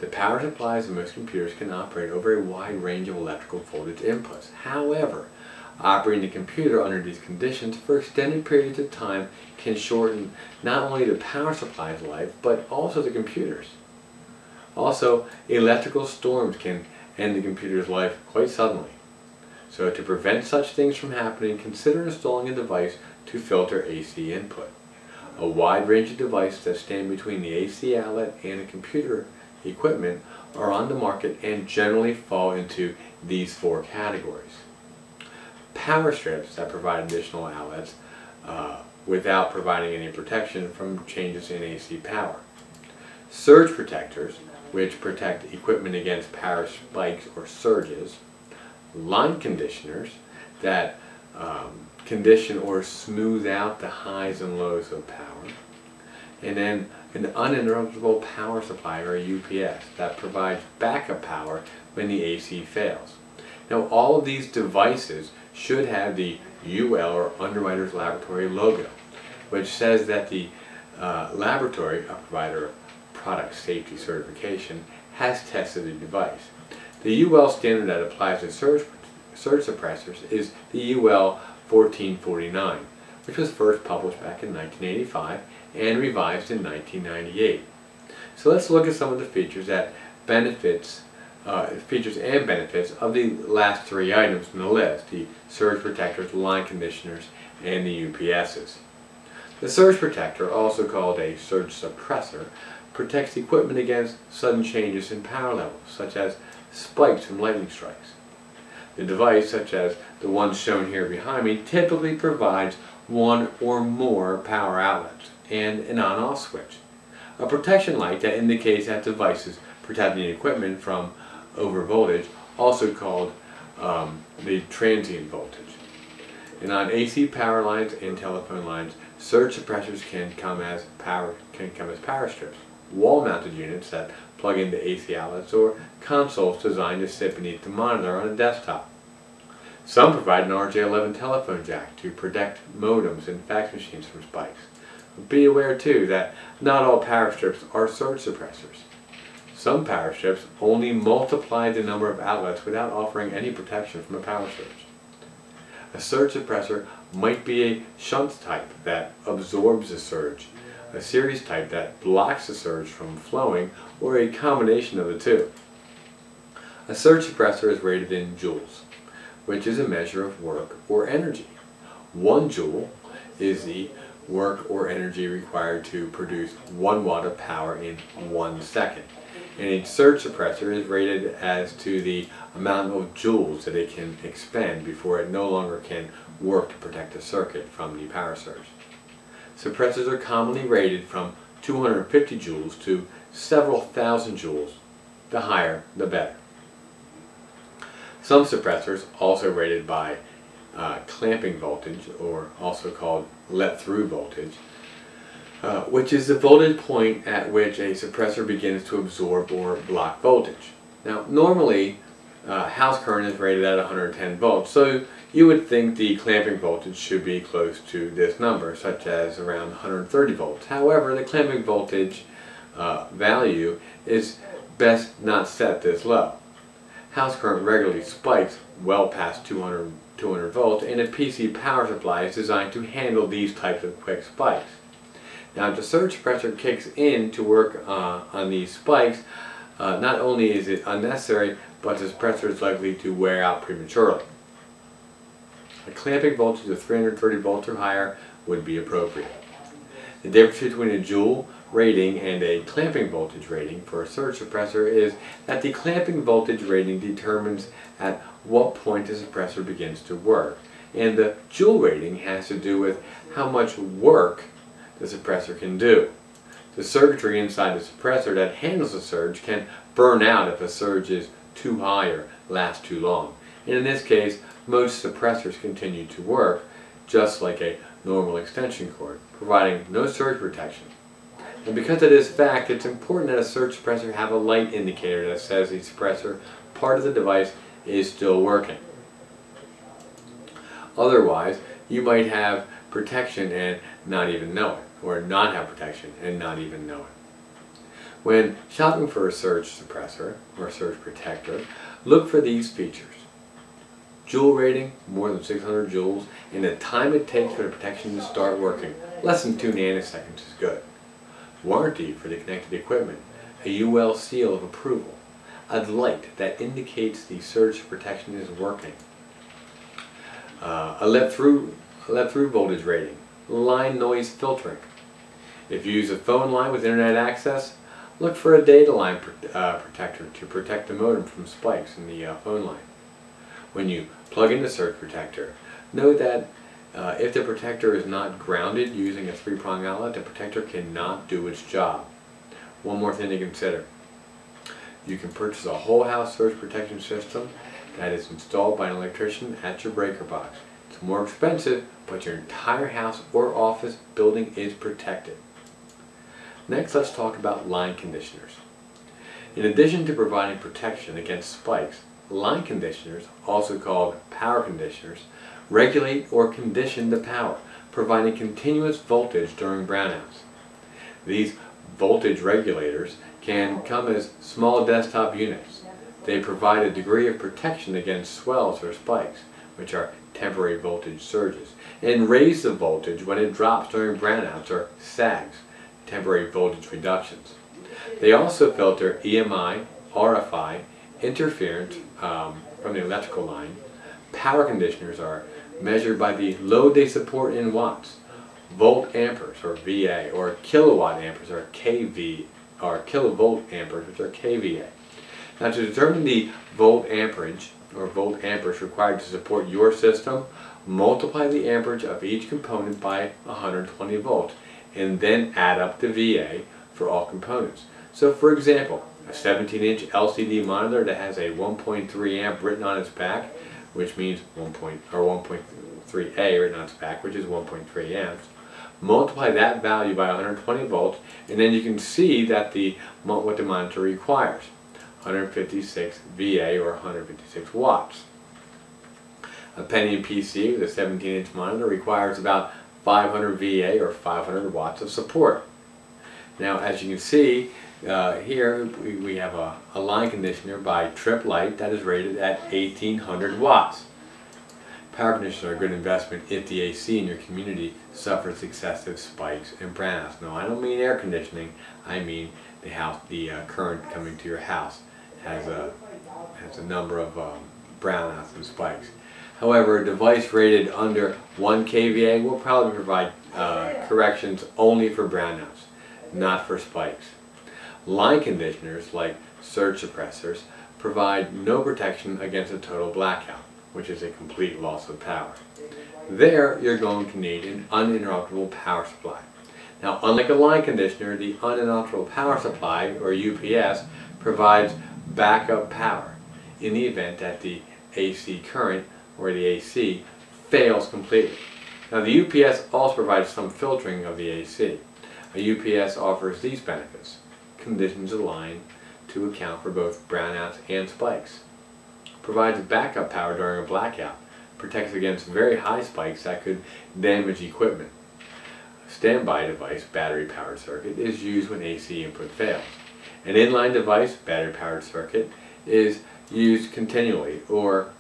The power supplies of most computers can operate over a wide range of electrical voltage inputs. However, operating the computer under these conditions for extended periods of time can shorten not only the power supply's life, but also the computer's. Also, electrical storms can end the computer's life quite suddenly. So to prevent such things from happening, consider installing a device to filter AC input. A wide range of devices that stand between the AC outlet and the computer equipment are on the market and generally fall into these four categories. Power strips that provide additional outlets without providing any protection from changes in AC power. Surge protectors, which protect equipment against power spikes or surges. Line conditioners that condition or smooth out the highs and lows of power. And then an uninterruptible power supply, or a UPS, that provides backup power when the AC fails. Now, all of these devices should have the UL, or Underwriters Laboratory logo, which says that the laboratory, a provider of product safety certification, has tested the device. The UL standard that applies to surge suppressors is the UL 1449, which was first published back in 1985 and revised in 1998. So let's look at some of the features and benefits of the last three items in the list: the surge protectors, line conditioners, and the UPSs. The surge protector, also called a surge suppressor, protects equipment against sudden changes in power levels, such as spikes from lightning strikes. The device, such as the one shown here behind me, typically provides one or more power outlets and an on-off switch. A protection light that indicates that devices protecting equipment from overvoltage, also called the transient voltage. And on AC power lines and telephone lines, surge suppressors can come as power strips, wall-mounted units that plug into AC outlets, or consoles designed to sit beneath the monitor on a desktop. Some provide an RJ11 telephone jack to protect modems and fax machines from spikes. But be aware too that not all power strips are surge suppressors. Some power strips only multiply the number of outlets without offering any protection from a power surge. A surge suppressor might be a shunt type that absorbs a surge, a series type that blocks the surge from flowing, or a combination of the two. A surge suppressor is rated in joules, which is a measure of work or energy. 1 joule is the work or energy required to produce 1 watt of power in 1 second. And a surge suppressor is rated as to the amount of joules that it can expend before it no longer can work to protect the circuit from the power surge. Suppressors are commonly rated from 250 joules to several thousand joules. The higher, the better. Some suppressors, also rated by clamping voltage, or also called let-through voltage, which is the voltage point at which a suppressor begins to absorb or block voltage. Now, normally, house current is rated at 110 volts, so you would think the clamping voltage should be close to this number, such as around 130 volts. However, the clamping voltage value is best not set this low. House current regularly spikes well past 200 volts, and a PC power supply is designed to handle these types of quick spikes. Now, if the surge suppressor kicks in to work on these spikes, not only is it unnecessary, but the suppressor is likely to wear out prematurely. A clamping voltage of 330 volts or higher would be appropriate. The difference between a joule rating and a clamping voltage rating for a surge suppressor is that the clamping voltage rating determines at what point the suppressor begins to work, and the joule rating has to do with how much work the suppressor can do. The circuitry inside the suppressor that handles the surge can burn out if a surge is too high or lasts too long. And in this case, most suppressors continue to work just like a normal extension cord, providing no surge protection. And because of this fact, it's important that a surge suppressor have a light indicator that says the suppressor part of the device is still working. Otherwise, you might have protection and not even know it, or not have protection and not even know it. When shopping for a surge suppressor or surge protector, look for these features. Joule rating, more than 600 joules, and the time it takes for the protection to start working, less than 2 nanoseconds is good. Warranty for the connected equipment, a UL seal of approval, a light that indicates the surge protection is working, a let-through voltage rating, line noise filtering. If you use a phone line with internet access, look for a data line protector to protect the modem from spikes in the phone line. When you plug in the surge protector, note that if the protector is not grounded using a 3-prong outlet, the protector cannot do its job. One more thing to consider. You can purchase a whole house surge protection system that is installed by an electrician at your breaker box. It's more expensive, but your entire house or office building is protected. Next, let's talk about line conditioners. In addition to providing protection against spikes, line conditioners, also called power conditioners, regulate or condition the power, providing continuous voltage during brownouts. These voltage regulators can come as small desktop units. They provide a degree of protection against swells or spikes, which are temporary voltage surges, and raise the voltage when it drops during brownouts or sags, temporary voltage reductions. They also filter EMI, RFI, interference from the electrical line. Power conditioners are measured by the load they support in watts, volt amperes or VA, or kilowatt amperes or kV, or kilovolt amperes, which are kVA. Now, to determine the volt amperage or volt amperes required to support your system, multiply the amperage of each component by 120 volts and then add up the VA for all components. So, for example, a 17-inch LCD monitor that has a 1.3 amp written on its back, which means 1.3A written on its back, which is 1.3 amps. Multiply that value by 120 volts, and then you can see that what the monitor requires: 156 VA or 156 watts. A Pentium PC with a 17-inch monitor requires about 500 VA or 500 watts of support. Now, as you can see, here we have a line conditioner by Trip Light that is rated at 1800 watts. Power conditioners are a good investment if the AC in your community suffers excessive spikes and brownouts. No, I don't mean air conditioning. I mean the current coming to your house has a number of brownouts and spikes. However, a device rated under 1 kVA will probably provide corrections only for brownouts, not for spikes. Line conditioners, like surge suppressors, provide no protection against a total blackout, which is a complete loss of power. There, you're going to need an uninterruptible power supply. Now, unlike a line conditioner, the uninterruptible power supply, or UPS, provides backup power in the event that the AC current, or the AC, fails completely. Now, the UPS also provides some filtering of the AC. A UPS offers these benefits: conditions the line to account for both brownouts and spikes, provides backup power during a blackout, protects against very high spikes that could damage equipment. A standby device, battery-powered circuit, is used when AC input fails. An inline device, battery-powered circuit, is used continually, or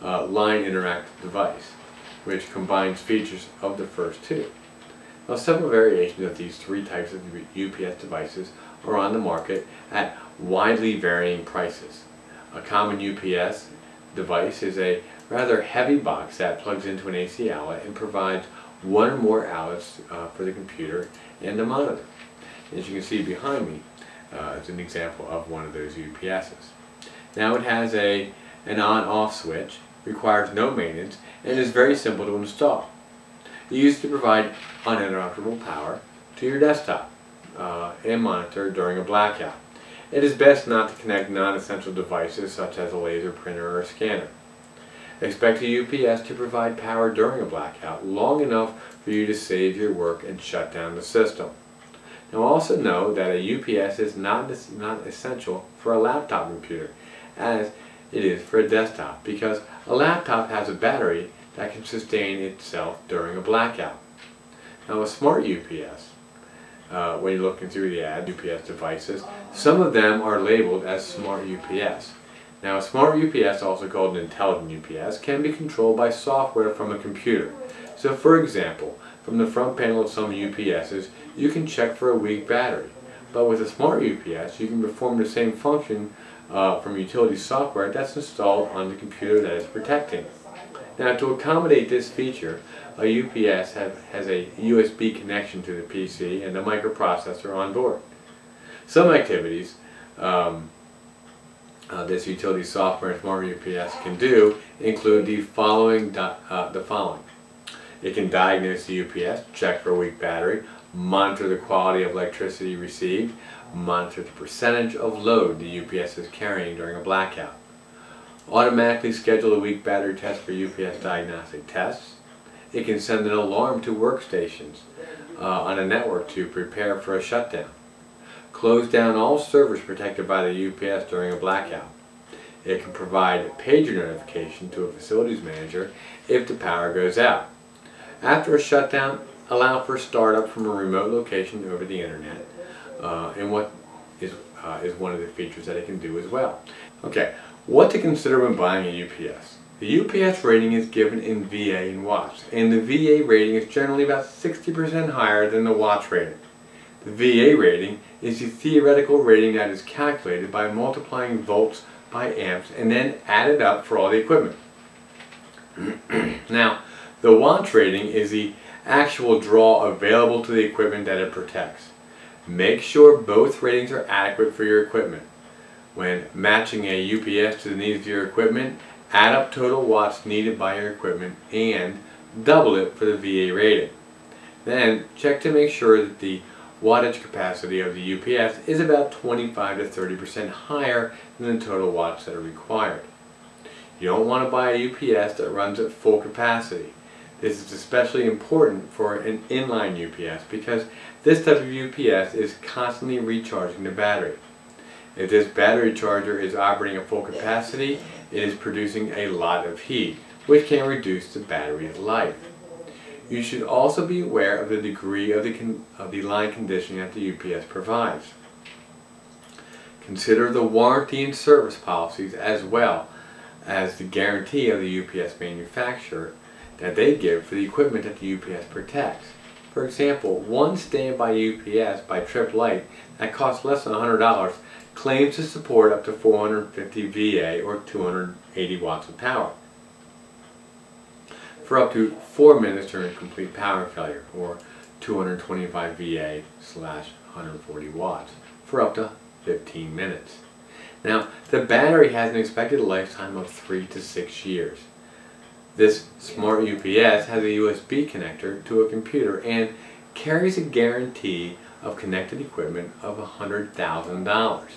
line interactive device, which combines features of the first two. Now, several variations of these three types of UPS devices are on the market at widely varying prices. A common UPS device is a rather heavy box that plugs into an AC outlet and provides one or more outlets for the computer and the monitor. As you can see behind me, is an example of one of those UPSs. Now, it has an on-off switch, requires no maintenance, and is very simple to install. It's used to provide uninterruptible power to your desktop and monitor during a blackout. It is best not to connect non-essential devices such as a laser printer or a scanner. Expect a UPS to provide power during a blackout long enough for you to save your work and shut down the system. Now, also know that a UPS is not essential for a laptop computer, as it is for a desktop, because a laptop has a battery that can sustain itself during a blackout. Now, a smart UPS when you're looking through the ad, UPS devices. Some of them are labeled as smart UPS. Now, a smart UPS, also called an intelligent UPS, can be controlled by software from a computer. So, for example, from the front panel of some UPSs, you can check for a weak battery. But with a smart UPS, you can perform the same function from utility software that's installed on the computer that it's protecting. Now, to accommodate this feature, a UPS has a USB connection to the PC and a microprocessor on board. Some activities this utility software and smart UPS can do include the following. It can diagnose the UPS, check for a weak battery, monitor the quality of electricity received, monitor the percentage of load the UPS is carrying during a blackout, automatically schedule a weak battery test for UPS diagnostic tests. It can send an alarm to workstations on a network to prepare for a shutdown, close down all servers protected by the UPS during a blackout. It can provide pager notification to a facilities manager if the power goes out. After a shutdown, allow for startup from a remote location over the internet, and what is one of the features that it can do as well. Okay, what to consider when buying a UPS. The UPS rating is given in VA and watts, and the VA rating is generally about 60% higher than the watts rating. The VA rating is the theoretical rating that is calculated by multiplying volts by amps and then added up for all the equipment. Now, the watts rating is the actual draw available to the equipment that it protects. Make sure both ratings are adequate for your equipment. When matching a UPS to the needs of your equipment, add up total watts needed by your equipment and double it for the VA rating. Then check to make sure that the wattage capacity of the UPS is about 25 to 30% higher than the total watts that are required. You don't want to buy a UPS that runs at full capacity. This is especially important for an inline UPS because this type of UPS is constantly recharging the battery. If this battery charger is operating at full capacity, it is producing a lot of heat, which can reduce the battery's life. You should also be aware of the degree of the line conditioning that the UPS provides. Consider the warranty and service policies as well as the guarantee of the UPS manufacturer that they give for the equipment that the UPS protects. For example, one standby UPS by Chpt that costs less than $100 claims to support up to 450 VA or 280 watts of power for up to 4 minutes during complete power failure, or 225 VA/140 watts for up to 15 minutes. Now, the battery has an expected lifetime of 3 to 6 years. This smart UPS has a USB connector to a computer and carries a guarantee of connected equipment of $100,000.